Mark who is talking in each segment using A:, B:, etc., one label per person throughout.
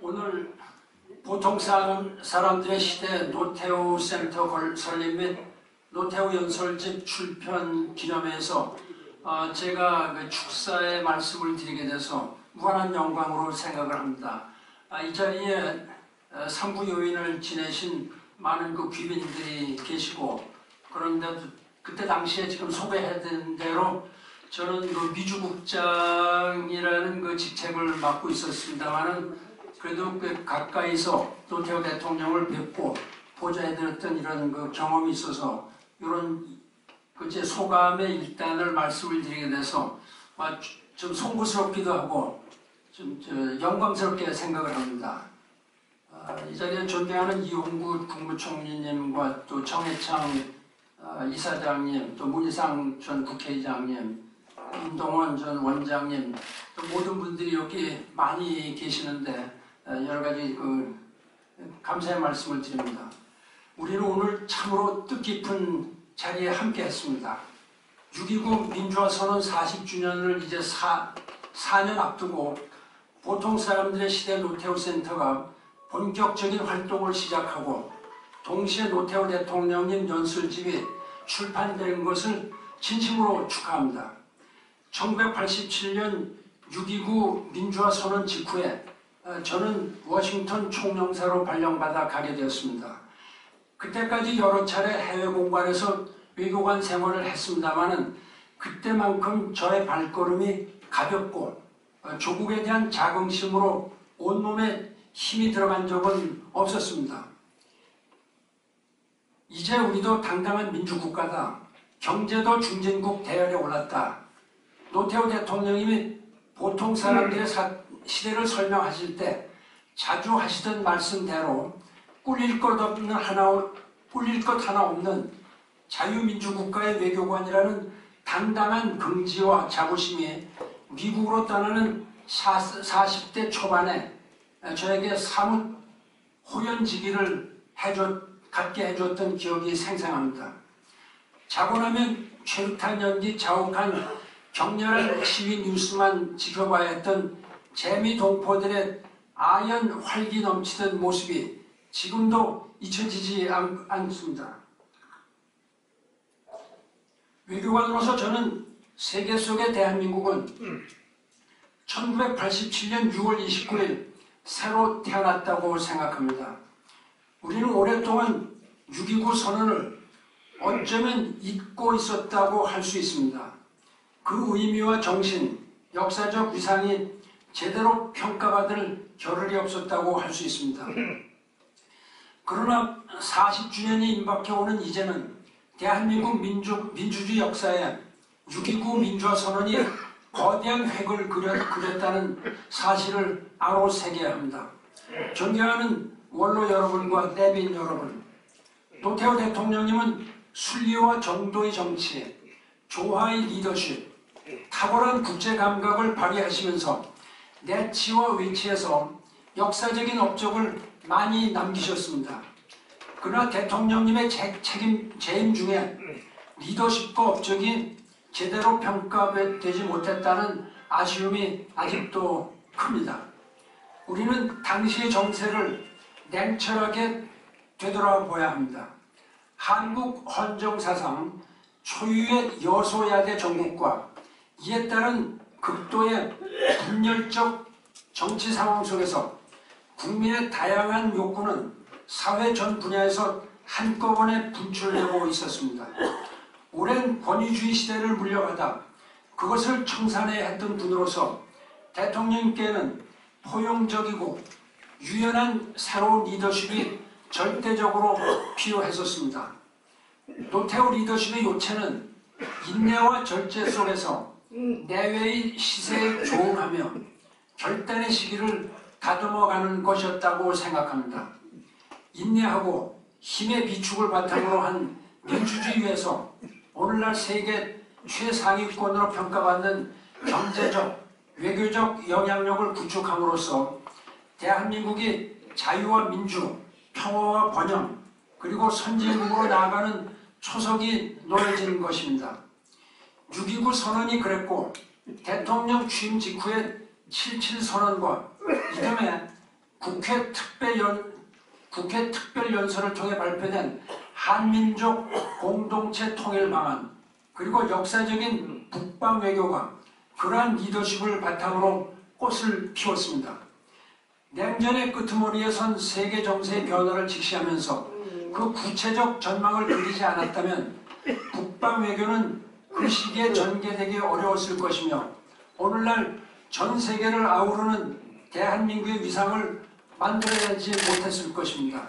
A: 오늘 보통 사람들의 시대 노태우 센터 설립 및 노태우 연설집 출편 기념회에서 제가 그 축사의 말씀을 드리게 돼서 무한한 영광으로 생각을 합니다. 이 자리에 상부 요인을 지내신 많은 그 귀빈들이 계시고, 그런데 그때 당시에 지금 소개해드린 대로 저는 그 미주국장이라는 그 직책을 맡고 있었습니다만은 그래도 그 가까이서 노태우 대통령을 뵙고 보좌해드렸던 이런 그 경험이 있어서 이런 그 제 소감의 일단을 말씀을 드리게 돼서 좀 송구스럽기도 하고 좀 영광스럽게 생각을 합니다. 이 자리에 존경하는 이홍구 국무총리님과 또 정해창 이사장님, 또 문희상 전 국회의장님, 임동원 전 원장님, 또 모든 분들이 여기 많이 계시는데 여러 가지 그 감사의 말씀을 드립니다. 우리는 오늘 참으로 뜻깊은 자리에 함께 했습니다. 6.29 민주화선언 40주년을 이제 4년 앞두고 보통 사람들의 시대 노태우 센터가 본격적인 활동을 시작하고 동시에 노태우 대통령님 연설집이 출판된 것을 진심으로 축하합니다. 1987년 6.29 민주화선언 직후에 저는 워싱턴 총영사로 발령받아 가게 되었습니다. 그때까지 여러 차례 해외 공관에서 외교관 생활을 했습니다마는 그때만큼 저의 발걸음이 가볍고 조국에 대한 자긍심으로 온몸에 힘이 들어간 적은 없었습니다. 이제 우리도 당당한 민주국가다. 경제도 중진국 대열에 올랐다. 노태우 대통령님이 보통 사람들의 시대를 설명하실 때 자주 하시던 말씀대로 꿀릴 것 하나 없는 자유민주국가의 외교관이라는 당당한 긍지와 자부심이 미국으로 떠나는 40대 초반에 저에게 사뭇 호연지기를 갖게 해줬던 기억이 생생합니다. 자고 나면 최루탄 연기 자욱한 격렬한 시위 뉴스만 지켜봐야 했던 재미 동포들의 아연 활기 넘치던 모습이 지금도 잊혀지지 않습니다. 외교관으로서 저는 세계 속의 대한민국은 1987년 6월 29일 새로 태어났다고 생각합니다. 우리는 오랫동안 6.29 선언을 어쩌면 잊고 있었다고 할 수 있습니다. 그 의미와 정신, 역사적 위상이 제대로 평가받을 겨를이 없었다고 할 수 있습니다. 그러나 40주년이 임박해오는 이제는 대한민국 민주주의 역사에 6.29 민주화선언이 거대한 획을 그렸다는 사실을 알아새겨야 합니다. 존경하는 원로 여러분과 내빈 여러분, 노태우 대통령님은 순리와 정도의 정치, 조화의 리더십, 탁월한 국제감각을 발휘하시면서 내치와 외치에서 역사적인 업적을 많이 남기셨습니다. 그러나 대통령님의 재임 중에 리더십과 업적이 제대로 평가되지 못했다는 아쉬움이 아직도 큽니다. 우리는 당시의 정세를 냉철하게 되돌아보아야 합니다. 한국 헌정사상 초유의 여소야대 정국과 이에 따른 극도의 분열적 정치 상황 속에서 국민의 다양한 욕구는 사회 전 분야에서 한꺼번에 분출되고 있었습니다. 오랜 권위주의 시대를 물려받아 그것을 청산해야 했던 분으로서 대통령께는 포용적이고 유연한 새로운 리더십이 절대적으로 필요했었습니다. 노태우 리더십의 요체는 인내와 절제 속에서 내외의 시세에 조응하며 결단의 시기를 다듬어가는 것이었다고 생각합니다. 인내하고 힘의 비축을 바탕으로 한 민주주의에서 오늘날 세계 최상위권으로 평가받는 경제적, 외교적 영향력을 구축함으로써 대한민국이 자유와 민주, 평화와 번영, 그리고 선진국으로 나아가는 초석이 놓여진 것입니다. 6.29 선언이 그랬고 대통령 취임 직후에 7.7 선언과 이듬해 국회 특별연설을 통해 발표된 한민족 공동체 통일 방안, 그리고 역사적인 북방 외교가 그러한 리더십을 바탕으로 꽃을 피웠습니다. 냉전의 끄트머리에 선 세계 정세의 변화를 직시하면서 그 구체적 전망을 그리지 않았다면 북방 외교는 그 시기에 전개되기 어려웠을 것이며 오늘날 전 세계를 아우르는 대한민국의 위상을 만들어내지 못했을 것입니다.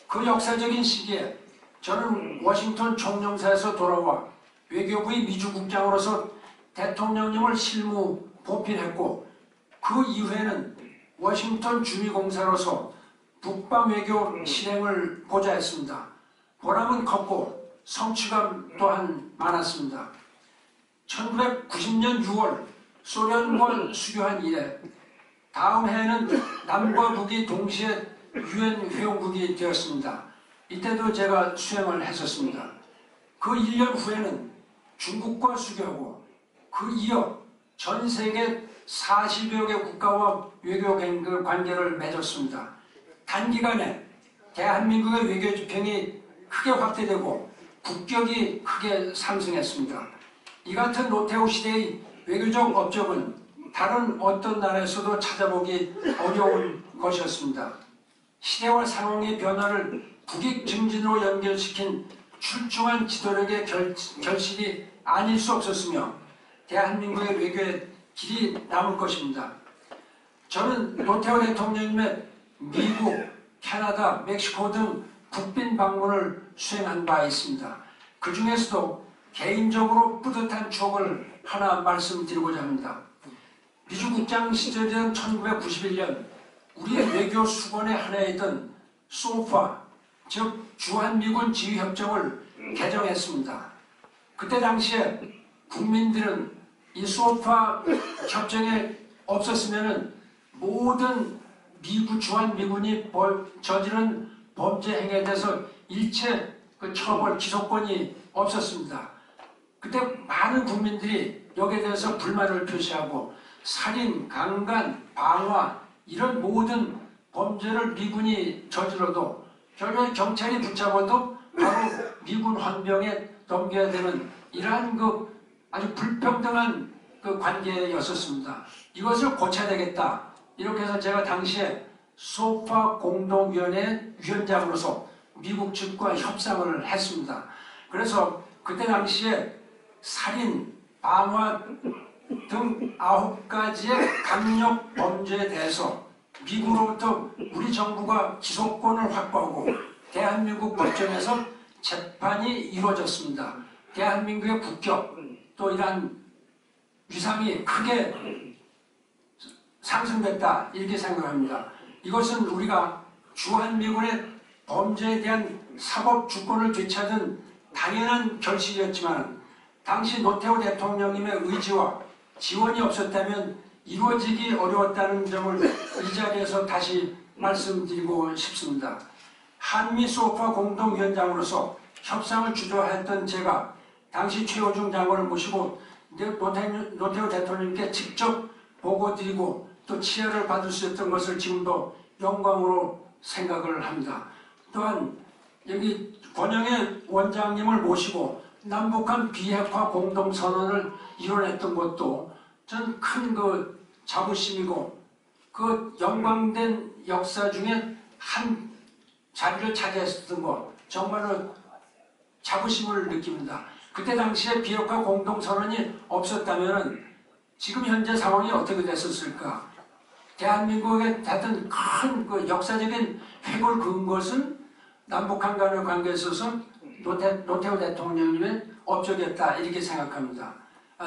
A: 그 역사적인 시기에 저는 워싱턴 총영사에서 돌아와 외교부의 미주국장으로서 대통령님을 실무 보필했고 그 이후에는 워싱턴 주미공사로서 북방 외교 실행을 보좌했습니다. 보람은 컸고 성취감 또한 많았습니다. 1990년 6월 소련과 수교한 이래 다음 해에는 남과 북이 동시에 유엔 회원국이 되었습니다. 이때도 제가 수행을 했었습니다. 그 1년 후에는 중국과 수교하고 그 이어 전 세계 40여 개 국가와 외교 관계를 맺었습니다. 단기간에 대한민국의 외교 지평이 크게 확대되고 국격이 크게 상승했습니다. 이 같은 노태우 시대의 외교적 업적은 다른 어떤 나라에서도 찾아보기 어려운 것이었습니다. 시대와 상황의 변화를 국익 증진으로 연결시킨 출중한 지도력의 결실이 아닐 수 없었으며 대한민국의 외교에 길이 남을 것입니다. 저는 노태우 대통령님의 미국, 캐나다, 멕시코 등 국빈 방문을 수행한 바 있습니다. 그 중에서도 개인적으로 뿌듯한 추억을 하나 말씀드리고자 합니다. 미주국장 시절이던 1991년 우리 외교 수건의 하나이던 소파, 즉 주한미군 지휘협정을 개정했습니다. 그때 당시에 국민들은 이 소파 협정에 없었으면 모든 주한미군이 저지른 범죄 행위에 대해서 일체 처벌, 기소권이 없었습니다. 그때 많은 국민들이 여기에 대해서 불만을 표시하고 살인, 강간, 방화 이런 모든 범죄를 미군이 저질러도 결국에 경찰이 붙잡아도 바로 미군 헌병에 넘겨야 되는 이러한 아주 불평등한 관계였었습니다. 이것을 고쳐야 되겠다. 이렇게 해서 제가 당시에 소파 공동위원회 위원장으로서 미국 측과 협상을 했습니다. 그래서 그때 당시에 살인, 방화 등 9가지의 강력 범죄에 대해서 미국으로부터 우리 정부가 기소권을 확보하고 대한민국 법정에서 재판이 이루어졌습니다. 대한민국의 국격 또 이러한 위상이 크게 상승됐다 이렇게 생각합니다. 이것은 우리가 주한미군의 범죄에 대한 사법 주권을 되찾은 당연한 결실이었지만 당시 노태우 대통령님의 의지와 지원이 없었다면 이루어지기 어려웠다는 점을 이 자리에서 다시 말씀드리고 싶습니다. 한미 소파 공동위원장으로서 협상을 주도했던 제가 당시 최호중 장관을 모시고 노태우 대통령님께 직접 보고드리고 또 치하를 받을 수 있었던 것을 지금도 영광으로 생각을 합니다. 또한 여기 권영애 원장님을 모시고 남북한 비핵화 공동선언을 이뤄냈던 것도 전 큰 자부심이고 영광된 역사 중에 한 자리를 차지했었던 것 정말로 자부심을 느낍니다. 그때 당시에 비핵화 공동선언이 없었다면 지금 현재 상황이 어떻게 됐었을까? 대한민국에 하여튼 큰 역사적인 획을 그은 것은 남북한 간의 관계에 있어서 노태우 대통령님의 업적이었다 이렇게 생각합니다.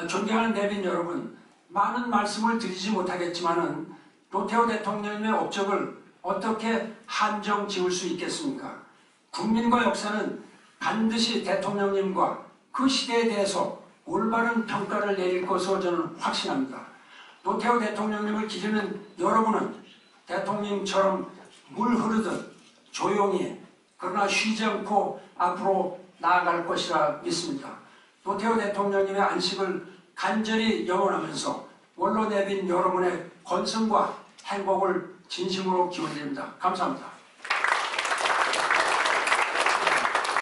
A: 존경하는 대빈 여러분, 많은 말씀을 드리지 못하겠지만은 노태우 대통령님의 업적을 어떻게 한정 지을 수 있겠습니까? 국민과 역사는 반드시 대통령님과 그 시대에 대해서 올바른 평가를 내릴 것으로 저는 확신합니다. 노태우 대통령님을 기리는 여러분은 대통령처럼 물 흐르듯 조용히 그러나 쉬지 않고 앞으로 나아갈 것이라 믿습니다. 노태우 대통령님의 안식을 간절히 염원하면서 원로 내빈 여러분의 건승과 행복을 진심으로 기원드립니다. 감사합니다.